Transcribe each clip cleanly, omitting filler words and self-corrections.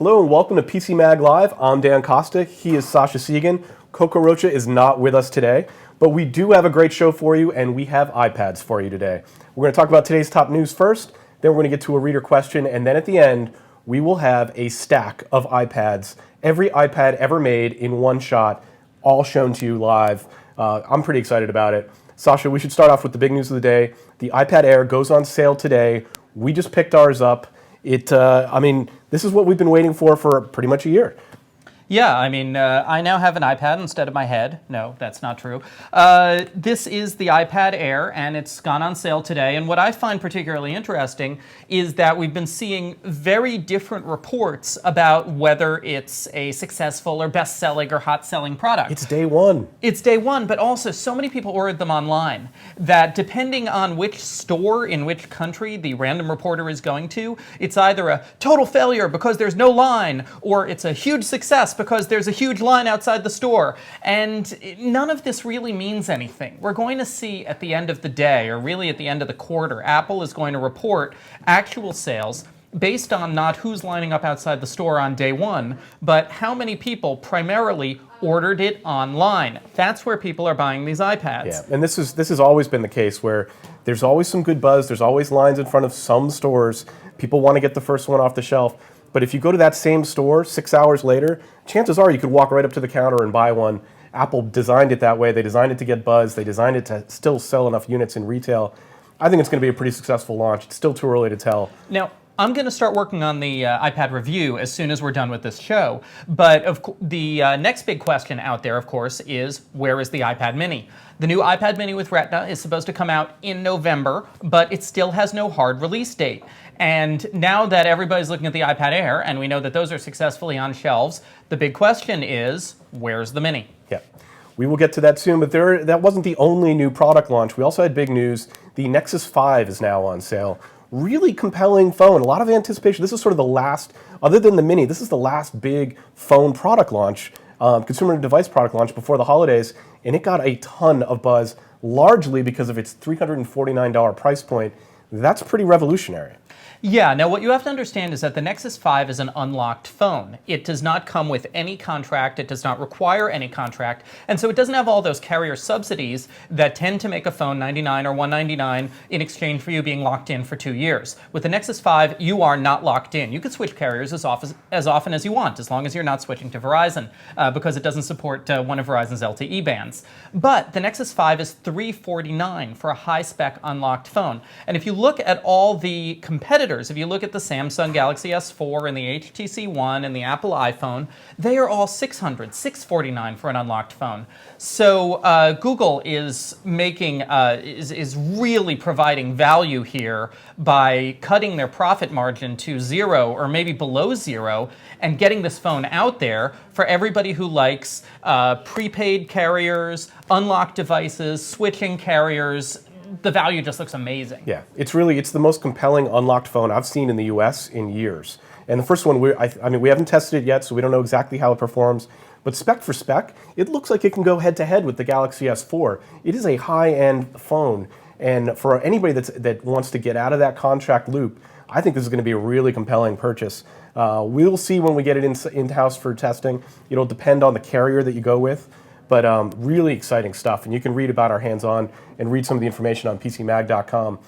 Hello and welcome to PCMag Live. I'm Dan Costa. He is Sascha Segan. Coco Rocha is not with us today, but we do have a great show for you, and we have iPads for you today. We're going to talk about today's top news first, then we're going to get to a reader question, and then at the end, we will have a stack of iPads, every iPad ever made in one shot, all shown to you live. I'm pretty excited about it. Sascha, we should start off with the big news of the day. The iPad Air goes on sale today. We just picked ours up. This is what we've been waiting for pretty much a year. Yeah, I now have an iPad instead of my head. No, that's not true. This is the iPad Air, and it's gone on sale today. And what I find particularly interesting is that we've been seeing very different reports about whether it's a successful or best-selling or hot-selling product. It's day one. It's day one, but also so many people ordered them online that depending on which store in which country the random reporter is going to, it's either a total failure because there's no line, or it's a huge success because there's a huge line outside the store. And none of this really means anything. We're going to see at the end of the day, or really at the end of the quarter, Apple is going to report actual sales based on not who's lining up outside the store on day one, but how many people primarily ordered it online. That's where people are buying these iPads. Yeah, and this has always been the case where there's always some good buzz, there's always lines in front of some stores. People want to get the first one off the shelf. But if you go to that same store 6 hours later, chances are you could walk right up to the counter and buy one. Apple designed it that way. They designed it to get buzz. They designed it to still sell enough units in retail. I think it's going to be a pretty successful launch. It's still too early to tell. Now, I'm going to start working on the iPad review as soon as we're done with this show. But the next big question out there, of course, is where is the iPad mini? The new iPad mini with Retina is supposed to come out in November, but it still has no hard release date. And now that everybody's looking at the iPad Air, and we know that those are successfully on shelves, the big question is, where's the mini? Yeah, we will get to that soon, but that wasn't the only new product launch. We also had big news. The Nexus 5 is now on sale. Really compelling phone, a lot of anticipation. This is sort of the last, other than the mini, this is the last big phone product launch, consumer device product launch before the holidays, and it got a ton of buzz, largely because of its $349 price point. That's pretty revolutionary. Yeah, now what you have to understand is that the Nexus 5 is an unlocked phone. It does not come with any contract, it does not require any contract, and so it doesn't have all those carrier subsidies that tend to make a phone $99 or $199 in exchange for you being locked in for 2 years. With the Nexus 5, you are not locked in. You can switch carriers as often as you want, as long as you're not switching to Verizon, because it doesn't support one of Verizon's LTE bands. But the Nexus 5 is $349 for a high-spec unlocked phone. And if you look at all the competitors, if you look at the Samsung Galaxy S4 and the HTC One and the Apple iPhone, they are all $649 for an unlocked phone. So Google is making is really providing value here by cutting their profit margin to zero or maybe below zero and getting this phone out there for everybody who likes prepaid carriers, unlocked devices, switching carriers. The value just looks amazing. Yeah, it's the most compelling unlocked phone I've seen in the US in years. And the first one, we haven't tested it yet, so we don't know exactly how it performs. But spec for spec, it looks like it can go head to head with the Galaxy S4. It is a high-end phone. And for anybody that wants to get out of that contract loop, I think this is going to be a really compelling purchase. We'll see when we get it in-house for testing. It'll depend on the carrier that you go with. But really exciting stuff, and you can read about our hands-on and read some of the information on PCMag.com.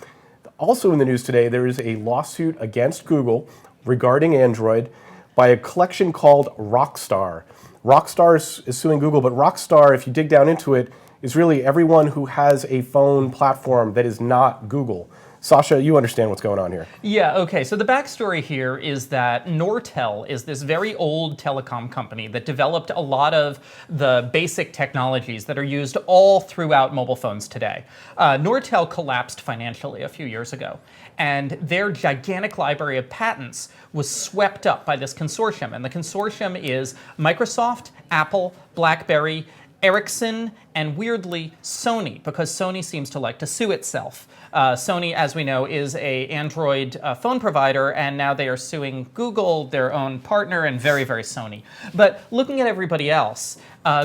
Also in the news today, there is a lawsuit against Google regarding Android by a collection called Rockstar. Rockstar is suing Google, but Rockstar, if you dig down into it, is really everyone who has a phone platform that is not Google. Sascha, you understand what's going on here. Yeah, okay, so the backstory here is that Nortel is this very old telecom company that developed a lot of the basic technologies that are used all throughout mobile phones today. Nortel collapsed financially a few years ago, and their gigantic library of patents was swept up by this consortium, and the consortium is Microsoft, Apple, BlackBerry, Ericsson, and weirdly, Sony, because Sony seems to like to sue itself. Sony, as we know, is a Android phone provider, and now they are suing Google, their own partner, and very, very Sony. But looking at everybody else,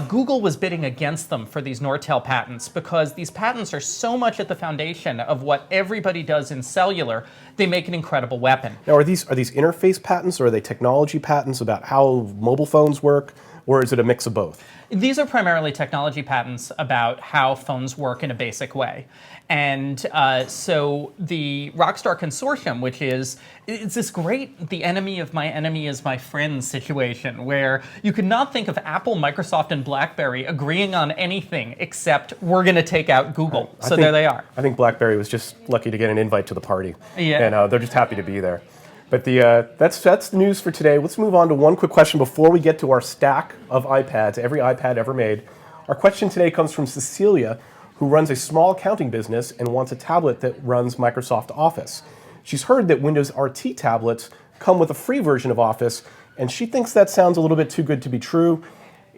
Google was bidding against them for these Nortel patents because these patents are so much at the foundation of what everybody does in cellular, they make an incredible weapon. Now, are these interface patents, or are they technology patents about how mobile phones work, or is it a mix of both? These are primarily technology patents about how phones work in a basic way. And so the Rockstar consortium, which it's this great the enemy of my enemy is my friend situation, where you could not think of Apple, Microsoft, and BlackBerry agreeing on anything except we're going to take out Google. So there they are. I think BlackBerry was just lucky to get an invite to the party. Yeah. And they're just happy to be there. But that's the news for today. Let's move on to one quick question before we get to our stack of iPads, every iPad ever made. Our question today comes from Cecilia, who runs a small accounting business and wants a tablet that runs Microsoft Office. She's heard that Windows RT tablets come with a free version of Office, and she thinks that sounds a little bit too good to be true.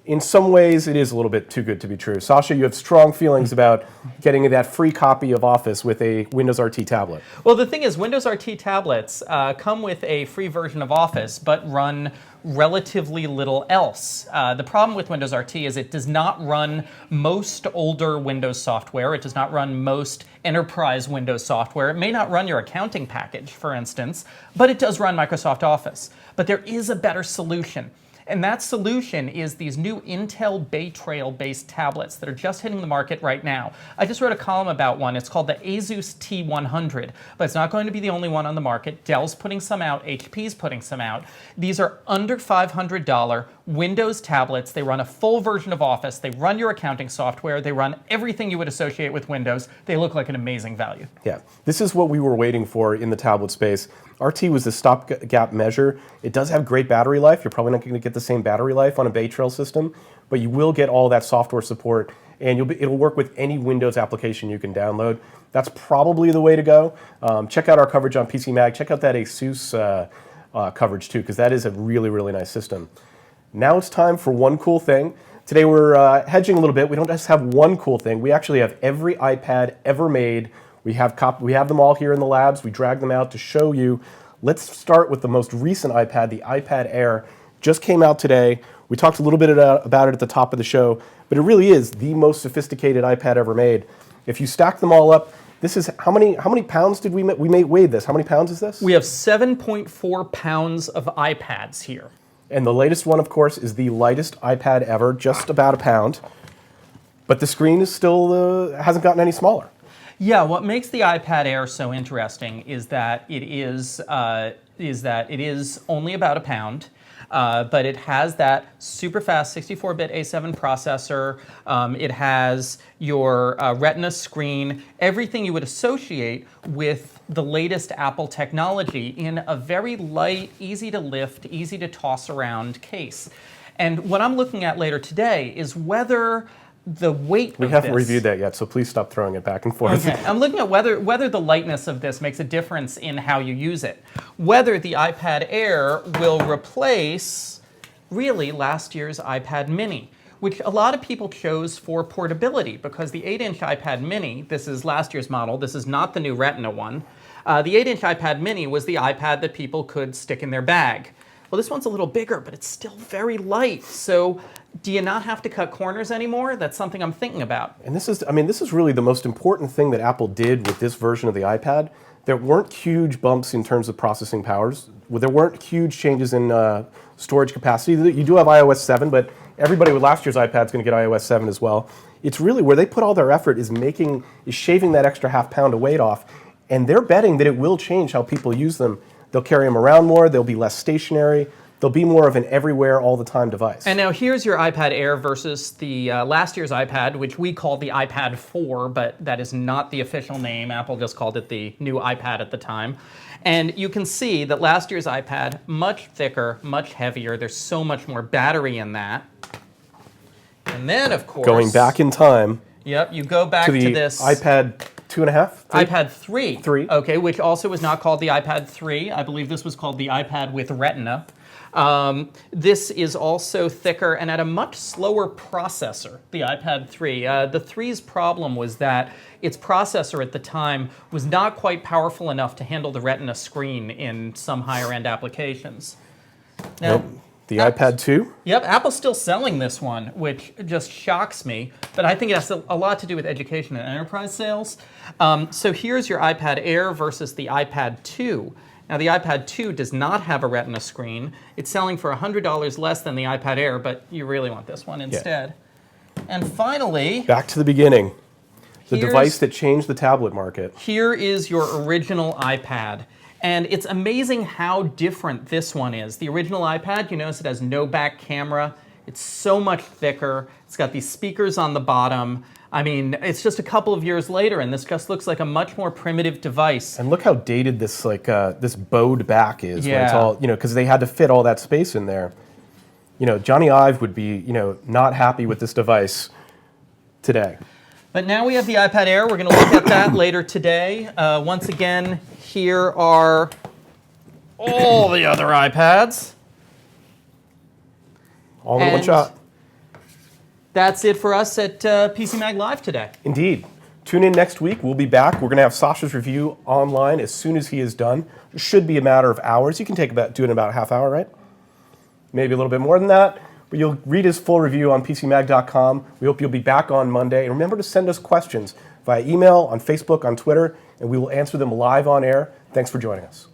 In some ways, it is a little bit too good to be true. Sasha, you have strong feelings about getting that free copy of Office with a Windows RT tablet. Well, the thing is, Windows RT tablets come with a free version of Office, but run relatively little else. The problem with Windows RT is it does not run most older Windows software. It does not run most enterprise Windows software. It may not run your accounting package, for instance, but it does run Microsoft Office. But there is a better solution. And that solution is these new Intel Bay Trail-based tablets that are just hitting the market right now. I just wrote a column about one. It's called the Asus T100, but it's not going to be the only one on the market. Dell's putting some out. HP's putting some out. These are under $500 Windows tablets. They run a full version of Office. They run your accounting software. They run everything you would associate with Windows. They look like an amazing value. Yeah, this is what we were waiting for in the tablet space. RT was the stopgap measure. It does have great battery life. You're probably not going to get the same battery life on a Bay Trail system, but you will get all that software support, and it'll work with any Windows application you can download. That's probably the way to go. Check out our coverage on PCMag. Check out that Asus coverage too, because that is a really, really nice system. Now it's time for one cool thing. Today we're hedging a little bit. We don't just have one cool thing. We actually have every iPad ever made. We have them all here in the labs. We drag them out to show you. Let's start with the most recent iPad, the iPad Air. Just came out today. We talked a little bit about it at the top of the show, but it really is the most sophisticated iPad ever made. If you stack them all up, this is how many pounds did we weigh this? How many pounds is this? We have 7.4 pounds of iPads here. And the latest one, of course, is the lightest iPad ever, just about a pound. But the screen is still hasn't gotten any smaller. Yeah, what makes the iPad Air so interesting is that it is only about a pound, but it has that super fast 64-bit A7 processor. It has your Retina screen, everything you would associate with the latest Apple technology in a very light, easy to lift, easy to toss around case. And what I'm looking at later today is whether the weight we of haven't this, reviewed that yet, so please stop throwing it back and forth. Okay. I'm looking at whether the lightness of this makes a difference in how you use it. Whether the iPad Air will replace, really, last year's iPad Mini, which a lot of people chose for portability because the 8-inch iPad Mini, this is last year's model, this is not the new Retina one, the 8-inch iPad Mini was the iPad that people could stick in their bag. Well, this one's a little bigger, but it's still very light. So do you not have to cut corners anymore? That's something I'm thinking about. And this is really the most important thing that Apple did with this version of the iPad. There weren't huge bumps in terms of processing powers. There weren't huge changes in storage capacity. You do have iOS 7, but everybody with last year's iPad is going to get iOS 7 as well. It's really where they put all their effort is shaving that extra half pound of weight off, and they're betting that it will change how people use them. They'll carry them around more, they'll be less stationary, they'll be more of an everywhere, all the time device. And now here's your iPad Air versus the last year's iPad, which we call the iPad 4, but that is not the official name. Apple just called it the new iPad at the time. And you can see that last year's iPad, much thicker, much heavier. There's so much more battery in that. And then, of course, going back in time, yep, you go back to the this iPad 2.5? iPad 3. 3. Okay, which also was not called the iPad 3. I believe this was called the iPad with Retina. This is also thicker and at a much slower processor, the iPad 3. The 3's problem was that its processor at the time was not quite powerful enough to handle the Retina screen in some higher-end applications. Now, Nope. The iPad 2? Yep, Apple's still selling this one, which just shocks me, but I think it has a lot to do with education and enterprise sales. So here's your iPad Air versus the iPad 2. Now the iPad 2 does not have a Retina screen. It's selling for $100 less than the iPad Air, but you really want this one instead. Yeah. And finally... Back to the beginning. The device that changed the tablet market. Here is your original iPad. And it's amazing how different this one is. The original iPad, you notice it has no back camera. It's so much thicker. It's got these speakers on the bottom. I mean, it's just a couple of years later, and this just looks like a much more primitive device. And look how dated this this bowed back is. Yeah. When it's all, because they had to fit all that space in there. Johnny Ive would be, not happy with this device today. But now we have the iPad Air. We're going to look at that later today. Once again, here are all the other iPads. All in one shot. That's it for us at PCMag Live today. Indeed. Tune in next week. We'll be back. We're going to have Sascha's review online as soon as he is done. It should be a matter of hours. You can do it in about a half hour, right? Maybe a little bit more than that. But you'll read his full review on PCMag.com. We hope you'll be back on Monday. And remember to send us questions via email, on Facebook, on Twitter, and we will answer them live on air. Thanks for joining us.